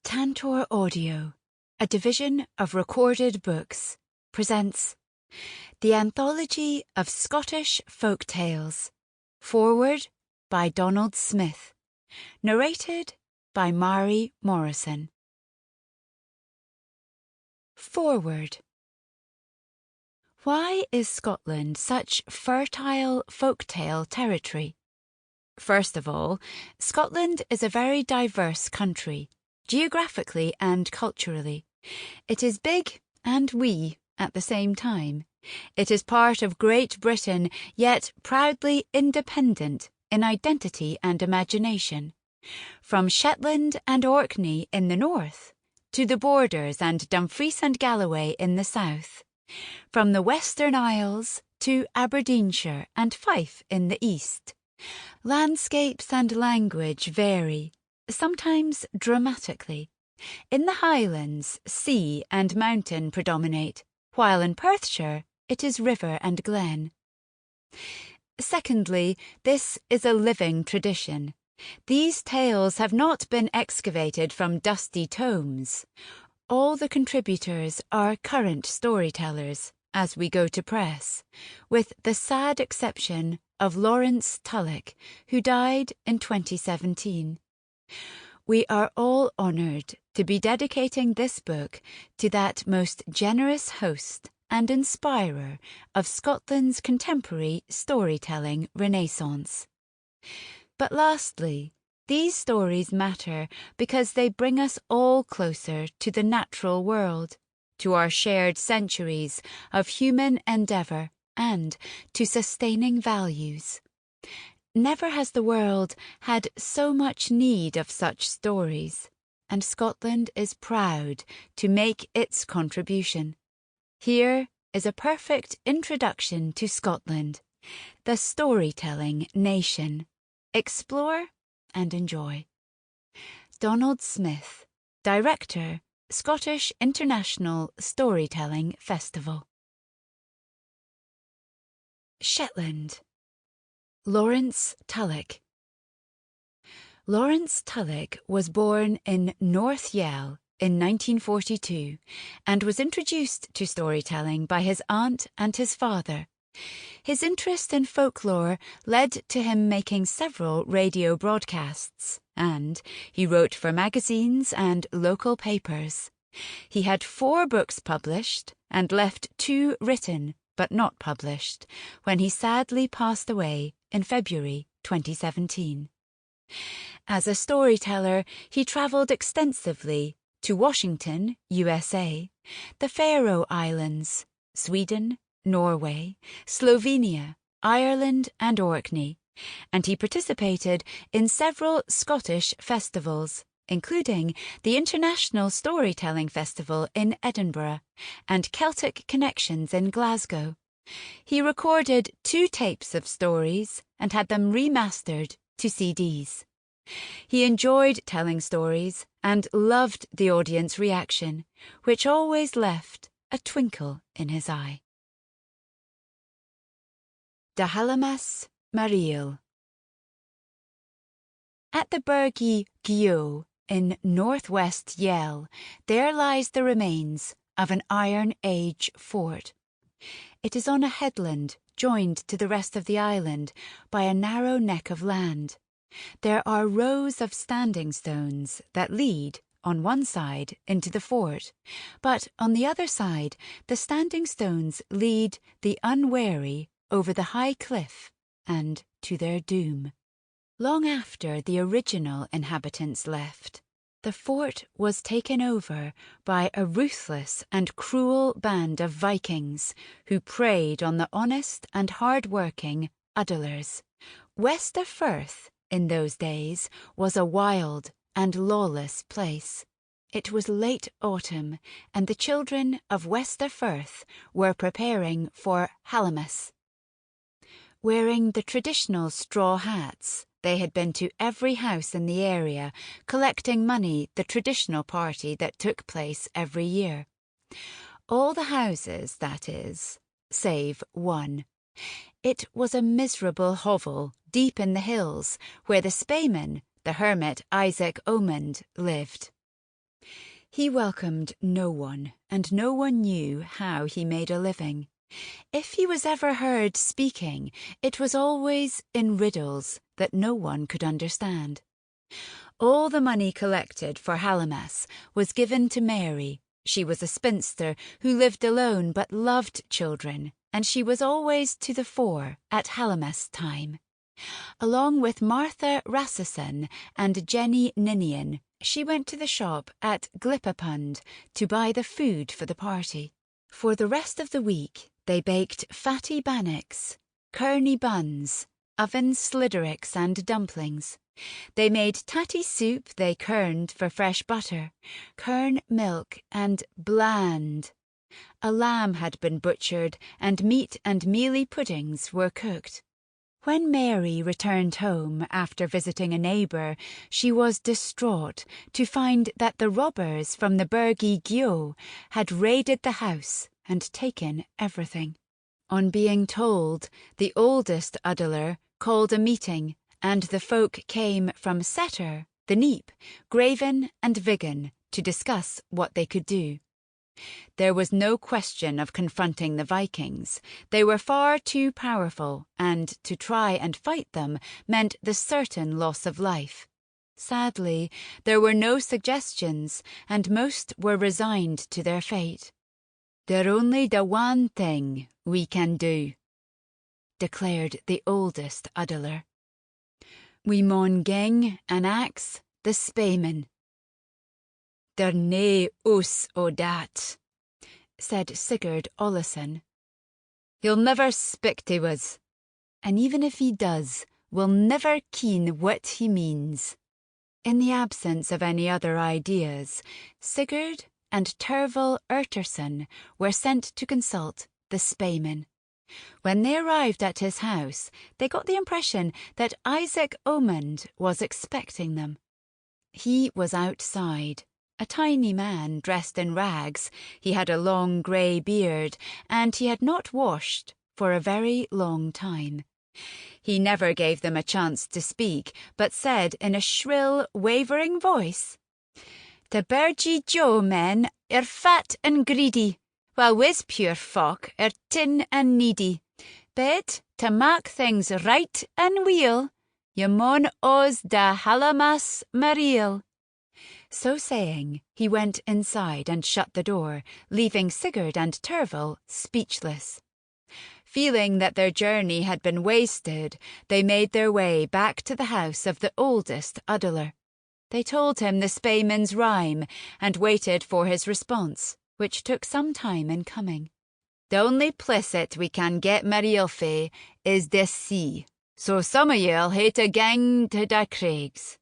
Tantor Audio, a division of Recorded Books, presents The Anthology of Scottish Folk Tales, foreword by Donald Smith, narrated by Mhairi Morrison. Foreword. Why is Scotland such fertile folktale territory? First of all, Scotland is a very diverse country, geographically and culturally. It is big and wee at the same time. It is part of Great Britain, yet proudly independent in identity and imagination. From Shetland and Orkney in the north, to the Borders and Dumfries and Galloway in the south. From the Western Isles to Aberdeenshire and Fife in the east. Landscapes and language vary, sometimes dramatically. In the Highlands, sea and mountain predominate, while in Perthshire it is river and glen. Secondly, this is a living tradition. These tales have not been excavated from dusty tomes. All the contributors are current storytellers, as we go to press, with the sad exception of Lawrence Tulloch, who died in 2017. We are all honoured to be dedicating this book to that most generous host and inspirer of Scotland's contemporary storytelling renaissance. But lastly, these stories matter because they bring us all closer to the natural world, to our shared centuries of human endeavour and to sustaining values. Never has the world had so much need of such stories, and Scotland is proud to make its contribution. Here is a perfect introduction to Scotland, the storytelling nation. Explore and enjoy. Donald Smith, Director, Scottish International Storytelling Festival. Shetland. Lawrence Tulloch. Lawrence Tulloch was born in North Yell in 1942 and was introduced to storytelling by his aunt and his father. His interest in folklore led to him making several radio broadcasts, and he wrote for magazines and local papers. He had 4 books published and left 2 written but not published when he sadly passed away in February 2017. As a storyteller, he travelled extensively to Washington, USA, the Faroe Islands, Sweden, Norway, Slovenia, Ireland and Orkney, and he participated in several Scottish festivals, including the International Storytelling Festival in Edinburgh and Celtic Connections in Glasgow. He recorded 2 tapes of stories and had them remastered to CDs. He enjoyed telling stories and loved the audience reaction, which always left a twinkle in his eye. De Halamas Mariel. At the Burgh Gyo in northwest Yell, there lies the remains of an Iron Age fort. It is on a headland joined to the rest of the island by a narrow neck of land. There are rows of standing stones that lead, on one side, into the fort, but on the other side the standing stones lead the unwary over the high cliff and to their doom. Long after the original inhabitants left, the fort was taken over by a ruthless and cruel band of Vikings who preyed on the honest and hard-working Uddlers. West of Firth, in those days, was a wild and lawless place. It was late autumn, and the children of West of Firth were preparing for Halamas. Wearing the traditional straw hats, they had been to every house in the area, collecting money, the traditional party that took place every year. All the houses, that is, save one. It was a miserable hovel deep in the hills, where the Spaeman, the hermit Isaac Omund, lived. He welcomed no one, and no one knew how he made a living. If he was ever heard speaking, it was always in riddles that no one could understand. All the money collected for Hallowmas was given to Mhairi. She was a spinster who lived alone but loved children, and she was always to the fore at Hallowmas time. Along with Martha Rassison and Jenny Ninian, she went to the shop at Glippapund to buy the food for the party. For the rest of the week, they baked fatty bannocks, kearney buns, oven sliddericks and dumplings. They made tatty soup they kerned for fresh butter, kern milk and bland. A lamb had been butchered, and meat and mealy puddings were cooked. When Mhairi returned home after visiting a neighbour, she was distraught to find that the robbers from the Burgi Gyo had raided the house and taken everything. On being told, the oldest Udler called a meeting, and the folk came from Setter, the Neep, Graven and Vigan to discuss what they could do. There was no question of confronting the Vikings. They were far too powerful, and to try and fight them meant the certain loss of life. Sadly, there were no suggestions, and most were resigned to their fate. "There's only the one thing we can do," declared the oldest Udler. "We maun gang and axe the Spaeman." "There's nae use o' that," said Sigurd Oleson. "He'll never speak to us, and even if he does, we'll never ken what he means." In the absence of any other ideas, Sigurd and Tervel Urterson were sent to consult the Spaeman. When they arrived at his house, they got the impression that Isaac Omund was expecting them. He was outside, a tiny man dressed in rags. He had a long grey beard, and he had not washed for a very long time. He never gave them a chance to speak, but said in a shrill, wavering voice, "The Burgi Joe men are fat and greedy, while we's pure folk are tin and needy. But to mak things right and weel, ye maun o's da Hallowmas Mariel." So saying, he went inside and shut the door, leaving Sigurd and Tervel speechless. Feeling that their journey had been wasted, they made their way back to the house of the oldest Udler. They told him the Spaeman's rhyme and waited for his response, which took some time in coming. "The only placet we can get Mariel fae is this sea, so some o' ye'll hae to gang to da craigs."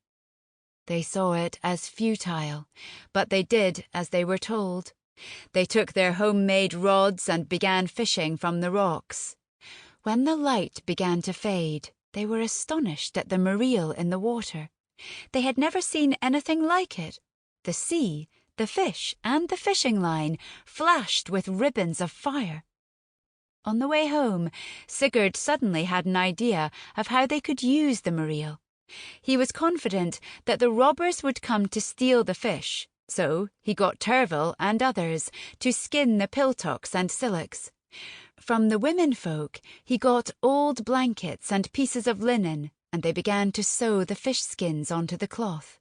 They saw it as futile, but they did as they were told. They took their homemade rods and began fishing from the rocks. When the light began to fade, they were astonished at the Mariel in the water. They had never seen anything like it. The sea, the fish, and the fishing line flashed with ribbons of fire. On the way home, Sigurd suddenly had an idea of how they could use the Mariel. He was confident that the robbers would come to steal the fish, so he got Tervel and others to skin the piltocks and sillocks. From the womenfolk, he got old blankets and pieces of linen, and they began to sew the fish skins onto the cloth.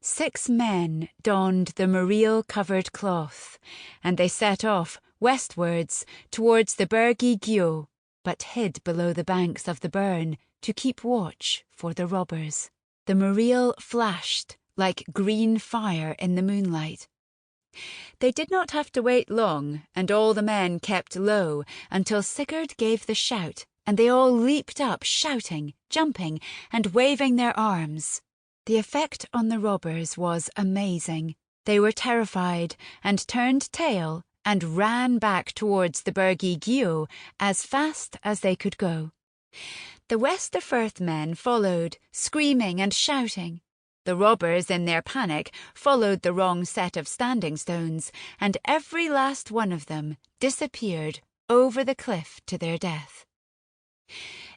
6 men donned the Mariel-covered cloth, and they set off westwards towards the Burgi Gyo, but hid below the banks of the burn to keep watch for the robbers. The Mariel flashed like green fire in the moonlight. They did not have to wait long, and all the men kept low until Sigurd gave the shout, and they all leaped up shouting, jumping, and waving their arms. The effect on the robbers was amazing. They were terrified and turned tail and ran back towards the Burgi Gyo as fast as they could go. The Westerfirth men followed, screaming and shouting. The robbers, in their panic, followed the wrong set of standing stones, and every last one of them disappeared over the cliff to their death.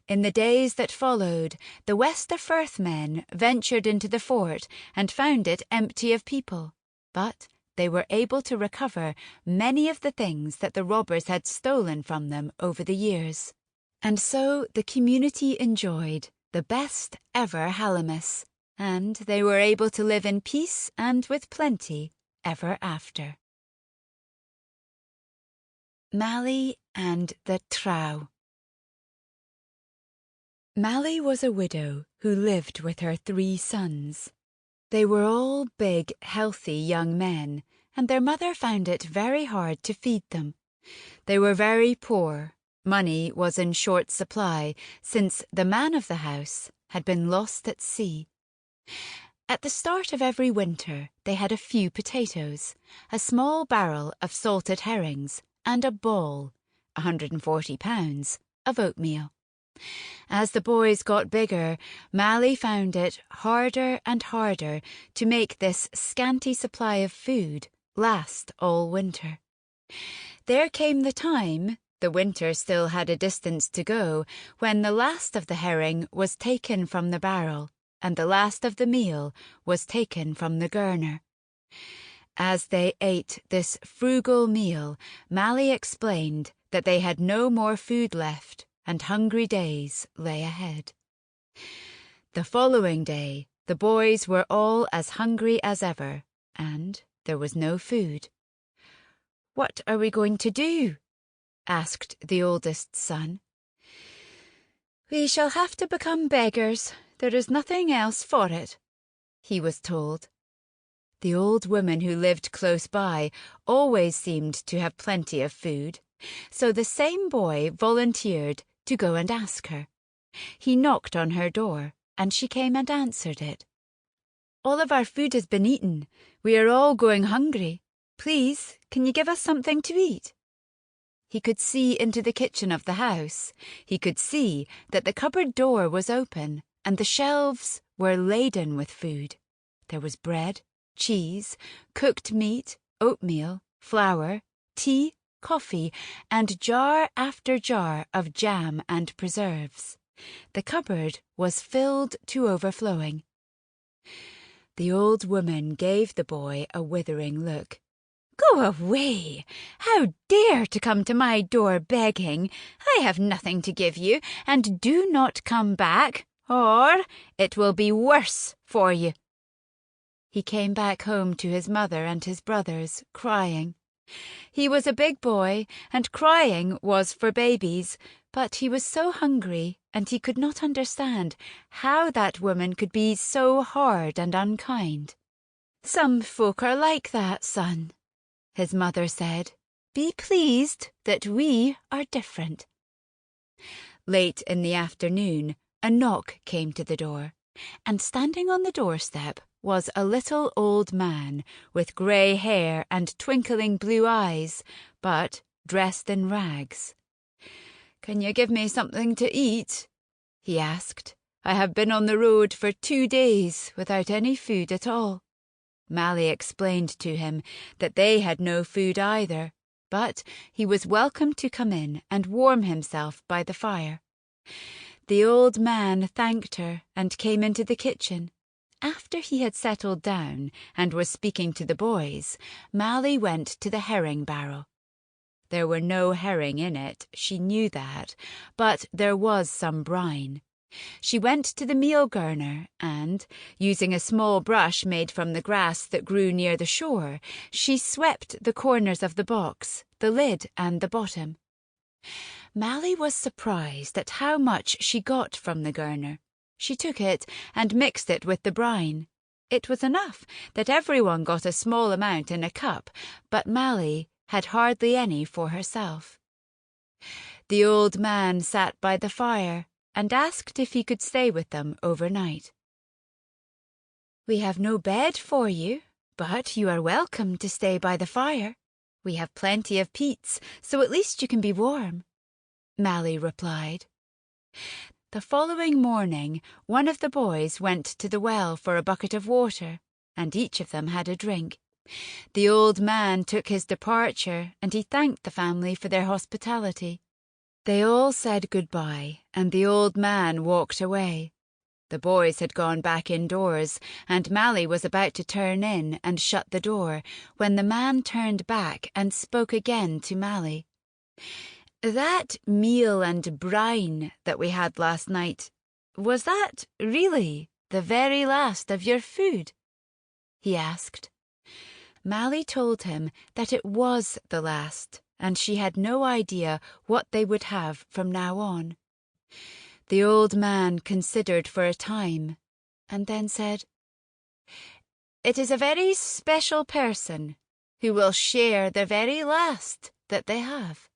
In the days that followed, the Westerfirth men ventured into the fort and found it empty of people. But they were able to recover many of the things that the robbers had stolen from them over the years. And so the community enjoyed the best ever Hallowmas, and they were able to live in peace and with plenty ever after. Mhairi and the Trow. Mhairi was a widow who lived with her 3 sons. They were all big, healthy young men, and their mother found it very hard to feed them. They were very poor. Money was in short supply, since the man of the house had been lost at sea. At the start of every winter, they had a few potatoes, a small barrel of salted herrings, and a ball, 140 pounds, of oatmeal. As the boys got bigger, Mhairi found it harder and harder to make this scanty supply of food last all winter. There came the time, the winter still had a distance to go, when the last of the herring was taken from the barrel, and the last of the meal was taken from the gurner. As they ate this frugal meal, Mhairi explained that they had no more food left, and hungry days lay ahead. The following day, the boys were all as hungry as ever, and there was no food. "What are we going to do?" asked the oldest son. "We shall have to become beggars. There is nothing else for it," he was told. The old woman who lived close by always seemed to have plenty of food, so the same boy volunteered to go and ask her. He knocked on her door, and she came and answered it. "All of our food has been eaten. We are all going hungry. Please, can you give us something to eat?" He could see into the kitchen of the house. He could see that the cupboard door was open, and the shelves were laden with food. There was bread, cheese, cooked meat, oatmeal, flour, tea, coffee, and jar after jar of jam and preserves. The cupboard was filled to overflowing. The old woman gave the boy a withering look. "Go away! How dare to come to my door begging? I have nothing to give you, and do not come back, or it will be worse for you." He came back home to his mother and his brothers, crying. He was a big boy, and crying was for babies, but he was so hungry, and he could not understand how that woman could be so hard and unkind. "Some folk are like that, son," his mother said. "Be pleased that we are different." Late in the afternoon, a knock came to the door, and standing on the doorstep was a little old man with grey hair and twinkling blue eyes, but dressed in rags. "Can you give me something to eat?" he asked. "I have been on the road for 2 days without any food at all." Mhairi explained to him that they had no food either, but he was welcome to come in and warm himself by the fire. The old man thanked her and came into the kitchen. After he had settled down and was speaking to the boys, Mhairi went to the herring barrel. There were no herring in it, she knew that, but there was some brine. She went to the meal gurner and, using a small brush made from the grass that grew near the shore, she swept the corners of the box, the lid and the bottom. Mhairi was surprised at how much she got from the gurner. She took it and mixed it with the brine. It was enough that everyone got a small amount in a cup, but Mhairi had hardly any for herself. The old man sat by the fire and asked if he could stay with them overnight. "We have no bed for you, but you are welcome to stay by the fire. We have plenty of peats, so at least you can be warm," Mhairi replied. The following morning, one of the boys went to the well for a bucket of water, and each of them had a drink. The old man took his departure, and he thanked the family for their hospitality. They all said goodbye, and the old man walked away. The boys had gone back indoors, and Mhairi was about to turn in and shut the door when the man turned back and spoke again to Mhairi. "That meal and brine that we had last night, was that really the very last of your food?" he asked. Mhairi told him that it was the last, and she had no idea what they would have from now on. The old man considered for a time, and then said, "It is a very special person who will share the very last that they have."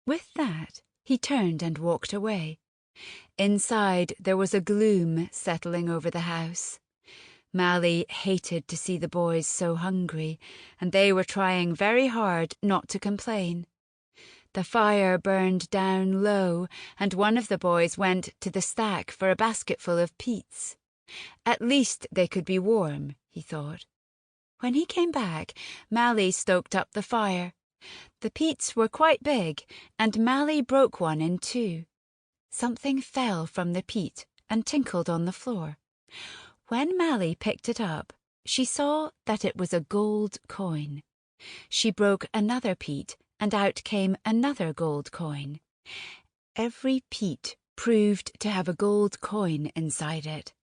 With that, he turned and walked away. Inside, there was a gloom settling over the house. Mhairi hated to see the boys so hungry, and they were trying very hard not to complain. The fire burned down low, and one of the boys went to the stack for a basketful of peats. At least they could be warm, he thought. When he came back, Mhairi stoked up the fire. The peats were quite big, and Mhairi broke one in two. Something fell from the peat and tinkled on the floor. When Mhairi picked it up, she saw that it was a gold coin. She broke another peat, and out came another gold coin. Every peat proved to have a gold coin inside it,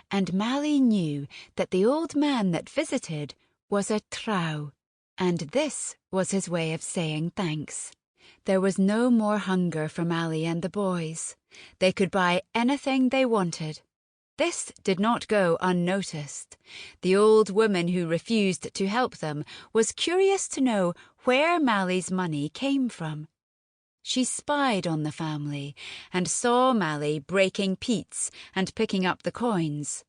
and Mhairi knew that the old man that visited was a trove, and this was his way of saying thanks. There was no more hunger for Mhairi and the boys. They could buy anything they wanted. This did not go unnoticed. The old woman who refused to help them was curious to know where Mhairi's money came from. She spied on the family and saw Mhairi breaking peats and picking up the coins.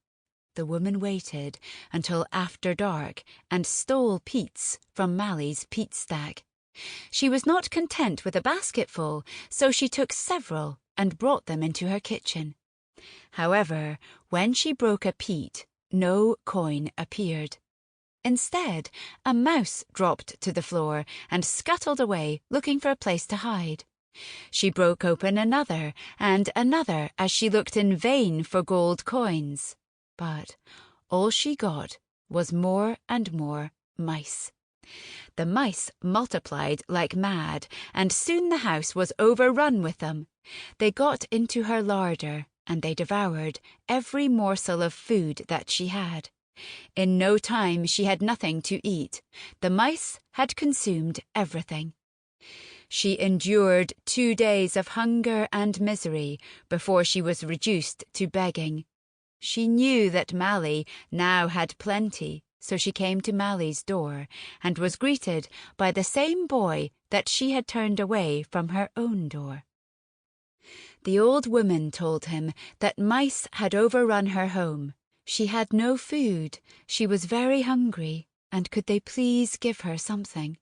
The woman waited until after dark and stole peats from Mhairi's peat stack. She was not content with a basketful, so she took several and brought them into her kitchen. However, when she broke a peat, no coin appeared. Instead, a mouse dropped to the floor and scuttled away, looking for a place to hide. She broke open another and another as she looked in vain for gold coins. But all she got was more and more mice. The mice multiplied like mad, and soon the house was overrun with them. They got into her larder, and they devoured every morsel of food that she had. In no time she had nothing to eat. The mice had consumed everything. She endured 2 days of hunger and misery before she was reduced to begging. She knew that Mhairi now had plenty, so she came to Mhairi's door and was greeted by the same boy that she had turned away from her own door. The old woman told him that mice had overrun her home. She had no food, she was very hungry, and could they please give her something?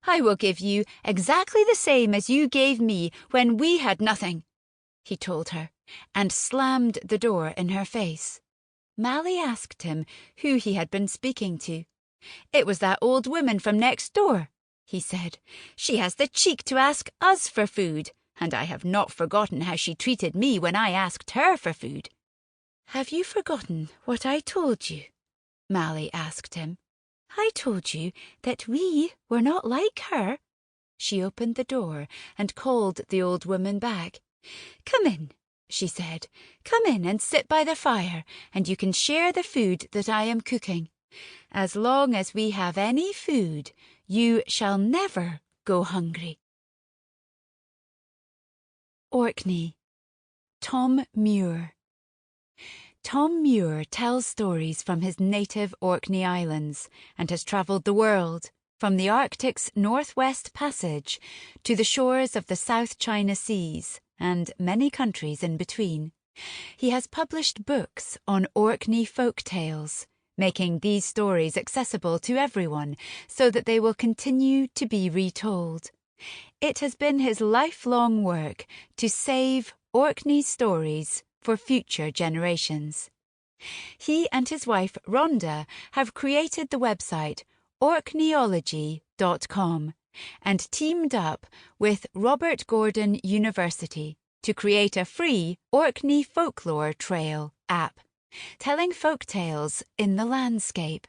"I will give you exactly the same as you gave me when we had nothing," he told her, and slammed the door in her face. Mhairi asked him who he had been speaking to. "It was that old woman from next door," he said. "She has the cheek to ask us for food, and I have not forgotten how she treated me when I asked her for food." "Have you forgotten what I told you?" Mhairi asked him. "I told you that we were not like her." She opened the door and called the old woman back. "Come in," she said. "Come in and sit by the fire, and you can share the food that I am cooking. As long as we have any food, you shall never go hungry." Orkney. Tom Muir. Tom Muir tells stories from his native Orkney Islands and has travelled the world, from the Arctic's Northwest Passage to the shores of the South China Seas and many countries in between. He has published books on Orkney folk tales, making these stories accessible to everyone so that they will continue to be retold. It has been his lifelong work to save Orkney stories for future generations. He and his wife Rhonda have created the website orkneyology.com and teamed up with Robert Gordon University to create a free Orkney Folklore Trail app, telling folk tales in the landscape.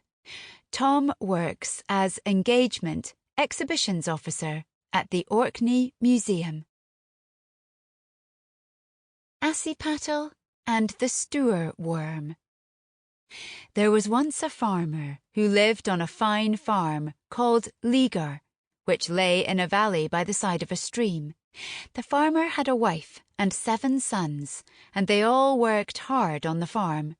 Tom works as engagement exhibitions officer at the Orkney Museum. Assipattle and the stoor worm. There was once a farmer who lived on a fine farm called Leagar, which lay in a valley by the side of a stream. The farmer had a wife and 7 sons, and they all worked hard on the farm.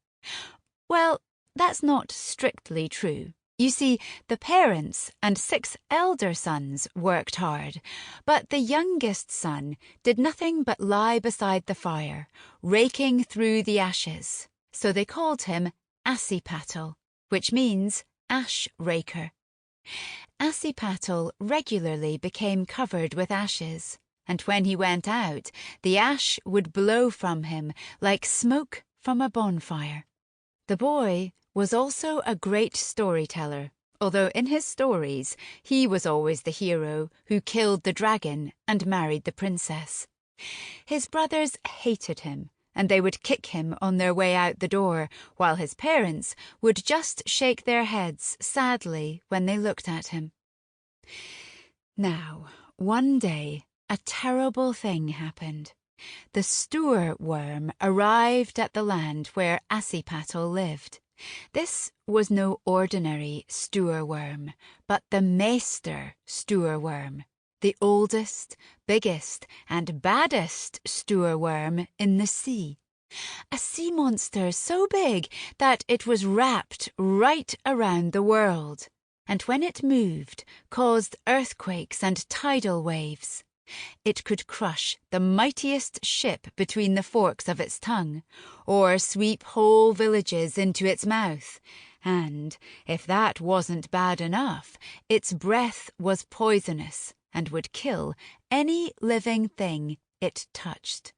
Well, that's not strictly true. You see, the parents and 6 elder sons worked hard, but the youngest son did nothing but lie beside the fire, raking through the ashes. So they called him Assipattle, which means ash raker. Assipattle regularly became covered with ashes, and when he went out, the ash would blow from him like smoke from a bonfire. The boy was also a great storyteller, although in his stories he was always the hero who killed the dragon and married the princess. His brothers hated him, and they would kick him on their way out the door, while his parents would just shake their heads sadly when they looked at him. Now, one day, a terrible thing happened. The stoor worm arrived at the land where Assipattle lived. This was no ordinary stoor worm, but the meester stoor worm, the oldest, biggest, and baddest stoor worm in the sea. A sea monster so big that it was wrapped right around the world, and when it moved, caused earthquakes and tidal waves. It could crush the mightiest ship between the forks of its tongue, or sweep whole villages into its mouth. And, if that wasn't bad enough, its breath was poisonous and would kill any living thing it touched.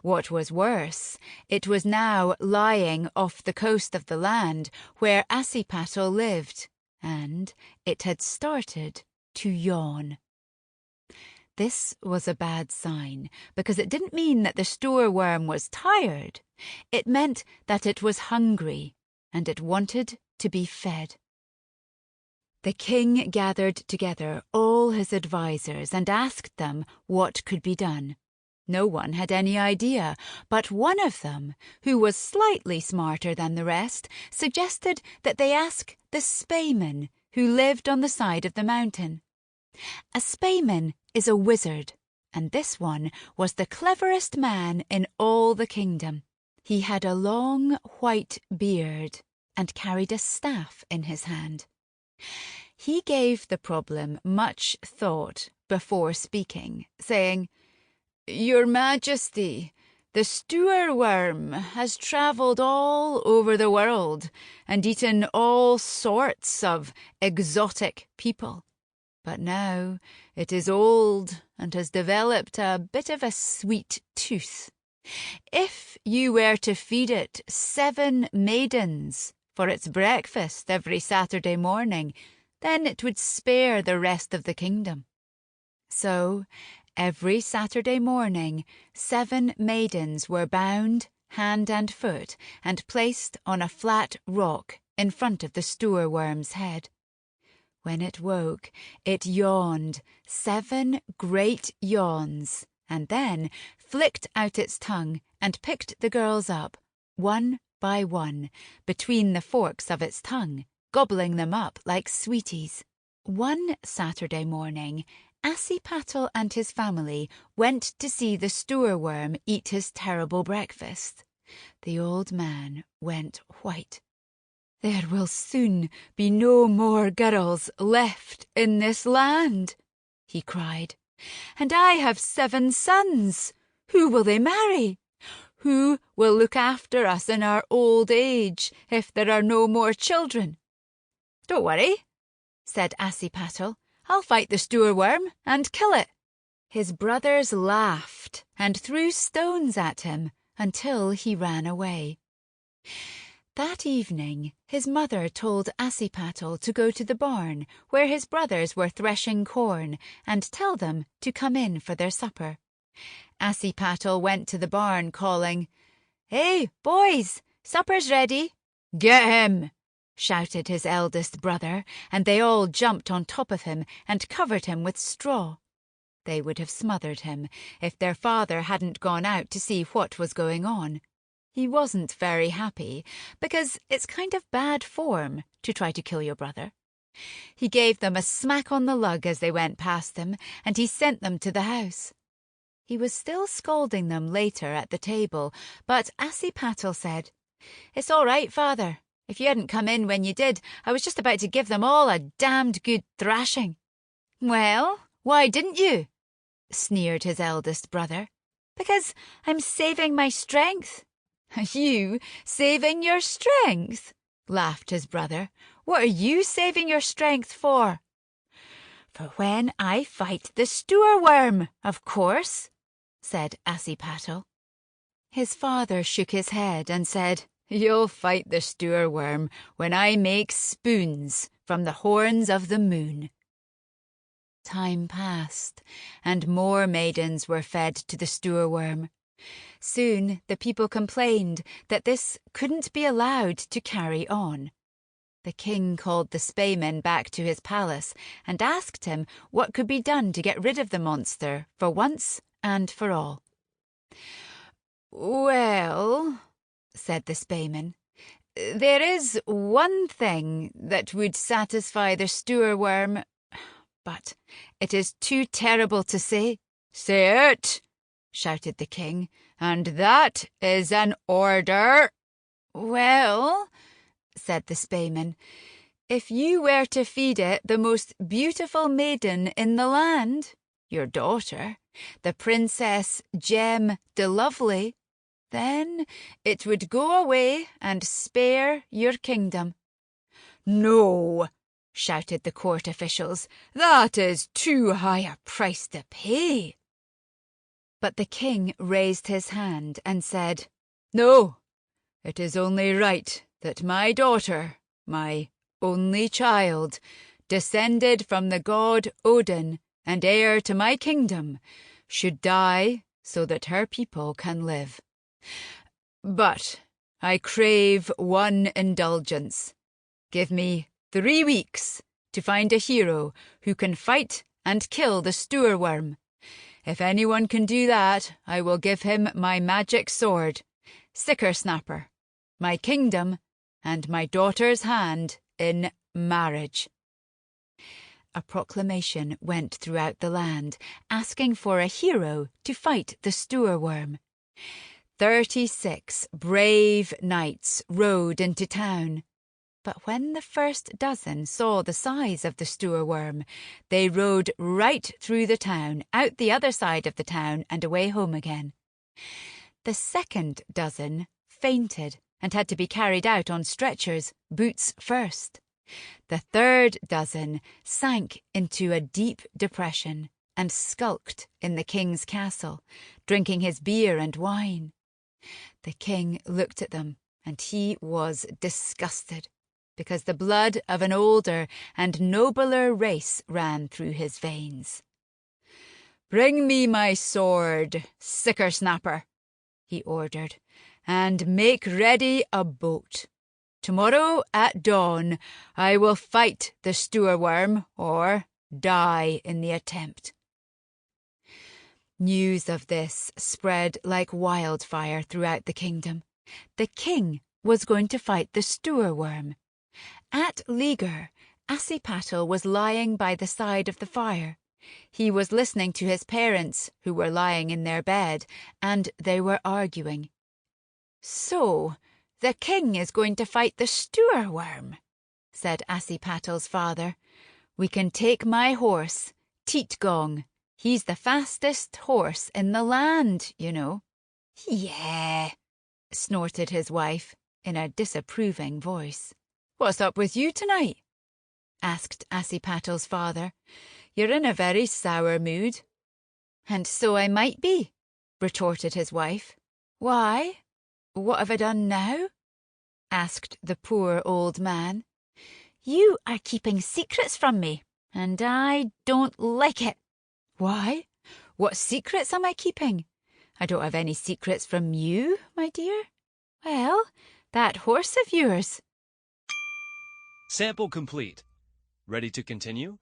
What was worse, it was now lying off the coast of the land where Assipattle lived, and it had started to yawn. This was a bad sign, because it didn't mean that the stoor worm was tired. It meant that it was hungry, and it wanted to be fed. The king gathered together all his advisers and asked them what could be done. No one had any idea, but one of them, who was slightly smarter than the rest, suggested that they ask the Spaeman, who lived on the side of the mountain. A Spaeman is a wizard, and this one was the cleverest man in all the kingdom. He had a long white beard and carried a staff in his hand. He gave the problem much thought before speaking, saying, "Your Majesty, the stoor worm has travelled all over the world and eaten all sorts of exotic people. But now it is old and has developed a bit of a sweet tooth. If you were to feed it 7 maidens for its breakfast every Saturday morning, then it would spare the rest of the kingdom." So, every Saturday morning, 7 maidens were bound hand and foot and placed on a flat rock in front of the stoor worm's head. When it woke, it yawned 7 great yawns, and then flicked out its tongue and picked the girls up, one by one, between the forks of its tongue, gobbling them up like sweeties. One Saturday morning, Assipattle and his family went to see the stoor worm eat his terrible breakfast. The old man went white. "There will soon be no more girls left in this land," he cried. "And I have 7 sons. Who will they marry? Who will look after us in our old age if there are no more children?" "Don't worry," said Assipattle. "I'll fight the stoor worm and kill it." His brothers laughed and threw stones at him until he ran away. That evening, his mother told Assipattle to go to the barn where his brothers were threshing corn and tell them to come in for their supper. Assipattle went to the barn calling, "Hey, boys, supper's ready." "Get him!" shouted his eldest brother, and they all jumped on top of him and covered him with straw. They would have smothered him if their father hadn't gone out to see what was going on. He wasn't very happy, because it's kind of bad form to try to kill your brother. He gave them a smack on the lug as they went past him, and he sent them to the house. He was still scolding them later at the table, but Assipattle said, "It's all right, father. If you hadn't come in when you did, I was just about to give them all a damned good thrashing." "Well, why didn't you?" sneered his eldest brother. "Because I'm saving my strength." "You saving your strength?" laughed his brother. "What are you saving your strength for?" "For when I fight the stoor worm, of course," said Assipattle. His father shook his head and said, "You'll fight the stoor worm when I make spoons from the horns of the moon." Time passed, and more maidens were fed to the stoor worm. Soon the people complained that this couldn't be allowed to carry on. The king called the Spaeman back to his palace and asked him what could be done to get rid of the monster for once and for all. "Well," said the Spaeman, "there is one thing that would satisfy the stoor worm, but it is too terrible to say." "Say it!" shouted the king, "and that is an order." "Well," said the Spaeman, "if you were to feed it the most beautiful maiden in the land, your daughter, the Princess Gem de Lovely, then it would go away and spare your kingdom." "No!" shouted the court officials. "That is too high a price to pay." But the king raised his hand and said, "No, it is only right that my daughter, my only child, descended from the god Odin and heir to my kingdom, should die so that her people can live. But I crave one indulgence. Give me 3 weeks to find a hero who can fight and kill the stoor worm. If anyone can do that, I will give him my magic sword, Sickersnapper, my kingdom, and my daughter's hand in marriage." A proclamation went throughout the land, asking for a hero to fight the stoor worm. 36 brave knights rode into town. But when the first dozen saw the size of the stoor worm, they rode right through the town, out the other side of the town, and away home again. The second dozen fainted and had to be carried out on stretchers, boots first. The third dozen sank into a deep depression and skulked in the king's castle, drinking his beer and wine. The king looked at them, and he was disgusted, because the blood of an older and nobler race ran through his veins. "Bring me my sword, Sickersnapper," he ordered, "and make ready a boat. Tomorrow at dawn I will fight the stoor worm or die in the attempt." News of this spread like wildfire throughout the kingdom. The king was going to fight the stoor worm. At leaguer, Assipattle was lying by the side of the fire. He was listening to his parents, who were lying in their bed, and they were arguing. "So, the king is going to fight the stoor worm," said Assipattle's father. "We can take my horse, Teetgong. He's the fastest horse in the land, you know." "Yeah," snorted his wife in a disapproving voice. "What's up with you tonight?" asked Assipattle's father. "You're in a very sour mood." "And so I might be," retorted his wife. "Why? What have I done now?" asked the poor old man. "You are keeping secrets from me, and I don't like it." "Why? What secrets am I keeping? I don't have any secrets from you, my dear. Well, that horse of yours. Sample complete. Ready to continue?